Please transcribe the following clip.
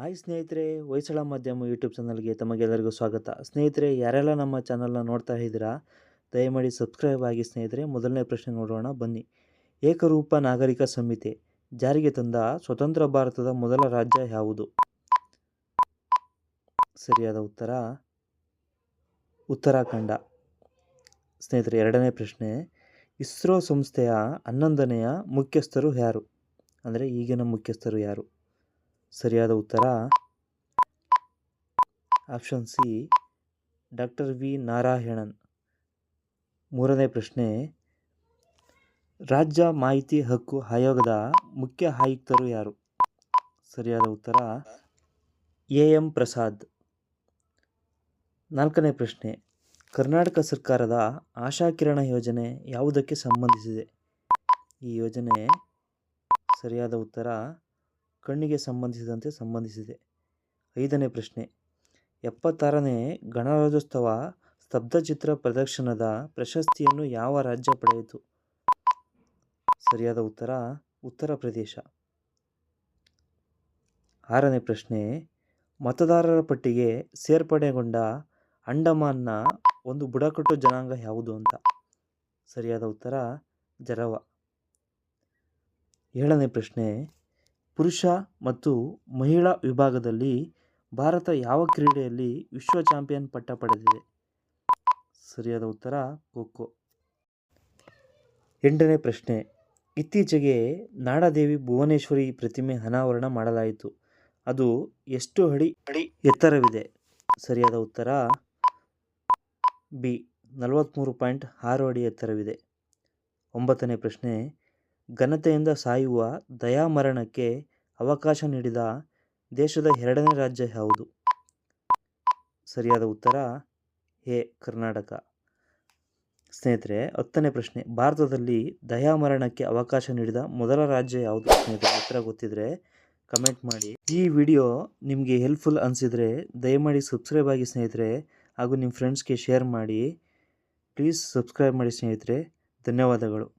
Hi ಸ್ನೇಹಿತರೆ, ಹೊಯ್ಸಳ ಮಾಧ್ಯಮ YouTube ಚಾನಲ್ಗೆ ತಮಗೆಲ್ಲರಿಗೂ ಸ್ವಾಗತ. ಸ್ನೇಹಿತರೆ, ಯಾರೆಲ್ಲ ನಮ್ಮ ಚಾನಲ್ನ ನೋಡ್ತಾ ಇದ್ದೀರಾ ದಯಮಾಡಿ ಸಬ್ಸ್ಕ್ರೈಬ್ ಆಗಿ. ಸ್ನೇಹಿತರೆ, ಮೊದಲನೇ ಪ್ರಶ್ನೆ ನೋಡೋಣ ಬನ್ನಿ. ಏಕರೂಪ ನಾಗರಿಕ ಸಂಹಿತೆ ಜಾರಿಗೆ ತಂದ ಸ್ವತಂತ್ರ ಭಾರತದ ಮೊದಲ ರಾಜ್ಯ ಯಾವುದು? ಸರಿಯಾದ ಉತ್ತರ ಉತ್ತರಾಖಂಡ. ಸ್ನೇಹಿತರೆ, ಎರಡನೇ ಪ್ರಶ್ನೆ. ಇಸ್ರೋ ಸಂಸ್ಥೆಯ 11ನೆಯ ಮುಖ್ಯಸ್ಥರು ಯಾರು? ಅಂದರೆ ಈಗಿನ ಮುಖ್ಯಸ್ಥರು ಯಾರು? ಸರಿಯಾದ ಉತ್ತರ option C, doctor V Narayanan. ಮೂರನೇ ಪ್ರಶ್ನೆ. ರಾಜ್ಯ ಮಾಹಿತಿ ಹಕ್ಕು ಆಯೋಗದ ಮುಖ್ಯ ಆಯುಕ್ತರು ಯಾರು? ಸರಿಯಾದ ಉತ್ತರ ಎಂ ಪ್ರಸಾದ್. ನಾಲ್ಕನೇ ಪ್ರಶ್ನೆ. ಕರ್ನಾಟಕ ಸರ್ಕಾರದ ಆಶಾಕಿರಣ ಯೋಜನೆ ಯಾವುದಕ್ಕೆ ಸಂಬಂಧಿಸಿದೆ? ಈ ಯೋಜನೆ ಸರಿಯಾದ ಉತ್ತರ ಕಣ್ಣಿಗೆ ಸಂಬಂಧಿಸಿದೆ. ಐದನೇ ಪ್ರಶ್ನೆ. 76ನೇ ಗಣರಾಜ್ಯೋತ್ಸವ ಸ್ತಬ್ಧಚಿತ್ರ ಪ್ರದರ್ಶನದ ಪ್ರಶಸ್ತಿಯನ್ನು ಯಾವ ರಾಜ್ಯ ಪಡೆಯಿತು? ಸರಿಯಾದ ಉತ್ತರ ಉತ್ತರ ಪ್ರದೇಶ. ಆರನೇ ಪ್ರಶ್ನೆ. ಮತದಾರರ ಪಟ್ಟಿಗೆ ಸೇರ್ಪಡೆಗೊಂಡ ಅಂಡಮಾನ್ನ ಒಂದು ಬುಡಕಟ್ಟು ಜನಾಂಗ ಯಾವುದು ಅಂತ? ಸರಿಯಾದ ಉತ್ತರ ಜರವ. ಏಳನೇ ಪ್ರಶ್ನೆ. ಪುರುಷ ಮತ್ತು ಮಹಿಳಾ ವಿಭಾಗದಲ್ಲಿ ಭಾರತ ಯಾವ ಕ್ರೀಡೆಯಲ್ಲಿ ವಿಶ್ವ ಚಾಂಪಿಯನ್ ಪಟ್ಟ ಪಡೆದಿದೆ? ಸರಿಯಾದ ಉತ್ತರ ಖೋ-ಖೋ. ಎಂಟನೇ ಪ್ರಶ್ನೆ. ಇತ್ತೀಚೆಗೆ ನಾಡದೇವಿ ಭುವನೇಶ್ವರಿ ಪ್ರತಿಮೆ ಅನಾವರಣ ಮಾಡಲಾಯಿತು. ಅದು ಎಷ್ಟು ಅಡಿ ಎತ್ತರವಿದೆ? ಸರಿಯಾದ ಉತ್ತರ ಬಿ, 43.6 ಅಡಿ ಎತ್ತರವಿದೆ. ಒಂಬತ್ತನೇ ಪ್ರಶ್ನೆ. ಘನತೆಯಿಂದ ಸಾಯುವ ದಯಾಮರಣಕ್ಕೆ ಅವಕಾಶ ನೀಡಿದ ದೇಶದ 2ನೇ ರಾಜ್ಯ ಯಾವುದು? ಸರಿಯಾದ ಉತ್ತರ ಎ, ಕರ್ನಾಟಕ. ಸ್ನೇಹಿತರೆ, 10ನೇ ಪ್ರಶ್ನೆ. ಭಾರತದಲ್ಲಿ ದಯಾಮರಣಕ್ಕೆ ಅವಕಾಶ ನೀಡಿದ ಮೊದಲ ರಾಜ್ಯ ಯಾವುದು? ಸ್ನೇಹಿತರೆ, ಉತ್ತರ ಗೊತ್ತಿದ್ರೆ ಕಮೆಂಟ್ ಮಾಡಿ. ಈ ವಿಡಿಯೋ ನಿಮಗೆ ಹೆಲ್ಪ್ಫುಲ್ ಅನಿಸಿದರೆ ದಯಮಾಡಿ ಸಬ್ಸ್ಕ್ರೈಬ್ ಆಗಿ ಸ್ನೇಹಿತರೆ, ಹಾಗೂ ನಿಮ್ಮ ಫ್ರೆಂಡ್ಸ್ಗೆ ಶೇರ್ ಮಾಡಿ. ಪ್ಲೀಸ್ ಸಬ್ಸ್ಕ್ರೈಬ್ ಮಾಡಿ ಸ್ನೇಹಿತರೆ. ಧನ್ಯವಾದಗಳು.